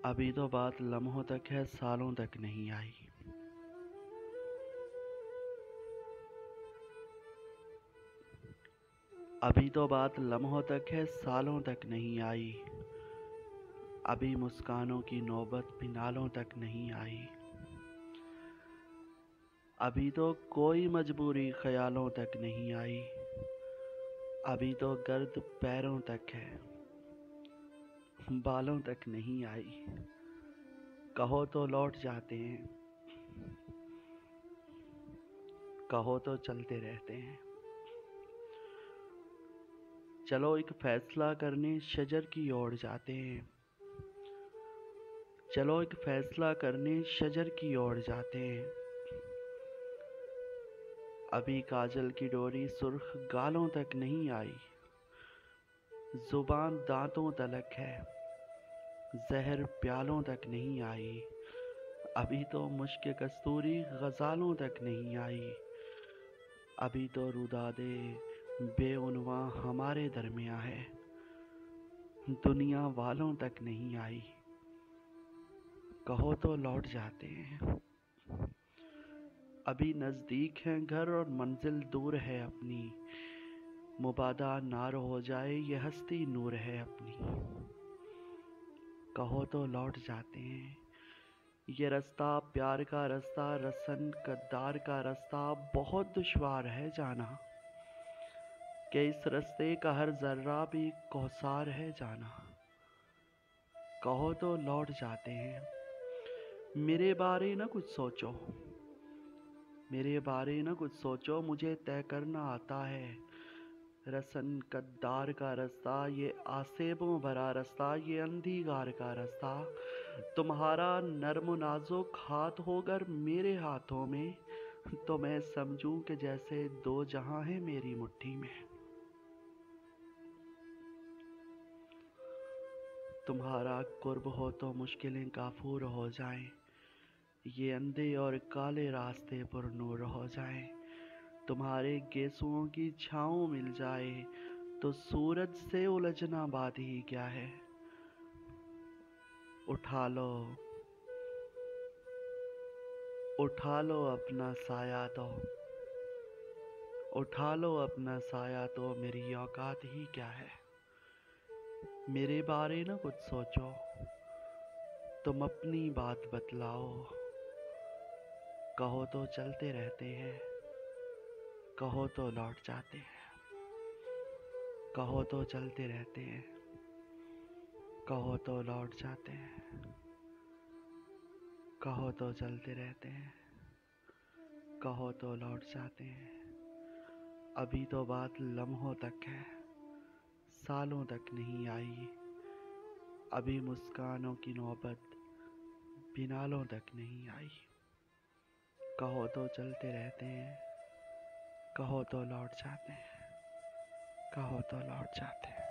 अभी तो बात लम्हों तक है, सालों तक नहीं आई। अभी तो बात लम्हों तक है, सालों तक नहीं आई। अभी मुस्कानों की नौबत भी नालों तक नहीं आई। अभी तो कोई मजबूरी ख्यालों तक नहीं आई। अभी तो गर्द पैरों तक है, बालों तक नहीं आई। कहो तो लौट जाते हैं, कहो तो चलते रहते हैं। चलो एक फैसला करने शजर की ओर जाते हैं। चलो एक फैसला करने शजर की ओर जाते हैं। अभी काजल की डोरी सुर्ख गालों तक नहीं आई। जुबान दांतों तलक है, जहर प्यालों तक नहीं आई। अभी तो मुश्क कस्तूरी गजालों तक नहीं आई। अभी तो रुदादे बेउनवा हमारे दरमियाँ है, दुनिया वालों तक नहीं आई। कहो तो लौट जाते हैं। अभी नज़दीक है घर और मंजिल दूर है अपनी। मुबादा नार हो जाए ये हस्ती नूर है अपनी। कहो तो लौट जाते हैं। ये रास्ता प्यार का रास्ता, रसन कद्दार का रास्ता बहुत दुश्वार है जाना। कि इस रास्ते का हर जर्रा भी कौसार है जाना। कहो तो लौट जाते हैं। मेरे बारे न कुछ सोचो, मेरे बारे न कुछ सोचो, मुझे तय करना आता है। रसन कद्दार का रास्ता, ये आसेबों भरा रास्ता, ये अंधीगार का रास्ता। तुम्हारा नर्म नाजुक हाथ होकर मेरे हाथों में, तो मैं समझूं कि जैसे दो जहां है मेरी मुट्ठी में। तुम्हारा कुर्ब हो तो मुश्किलें काफूर हो जाएं। ये अंधे और काले रास्ते पुरनूर हो जाएं। तुम्हारे गेसुओं की छाँव मिल जाए तो सूरज से उलझना बात ही क्या है। उठा लो, उठा लो अपना साया तो, उठा लो अपना साया तो मेरी औकात ही क्या है। मेरे बारे न कुछ सोचो, तुम अपनी बात बतलाओ। कहो तो चलते रहते हैं, कहो तो लौट जाते हैं। कहो तो चलते रहते हैं, कहो तो लौट जाते हैं। कहो तो चलते रहते हैं, कहो तो लौट जाते हैं। अभी तो बात लम्हों तक है, सालों तक नहीं आई। अभी मुस्कानों की नौबत बिनालों तक नहीं आई। कहो तो चलते रहते हैं, कहो तो लौट जाते हैं। कहो तो लौट जाते हैं।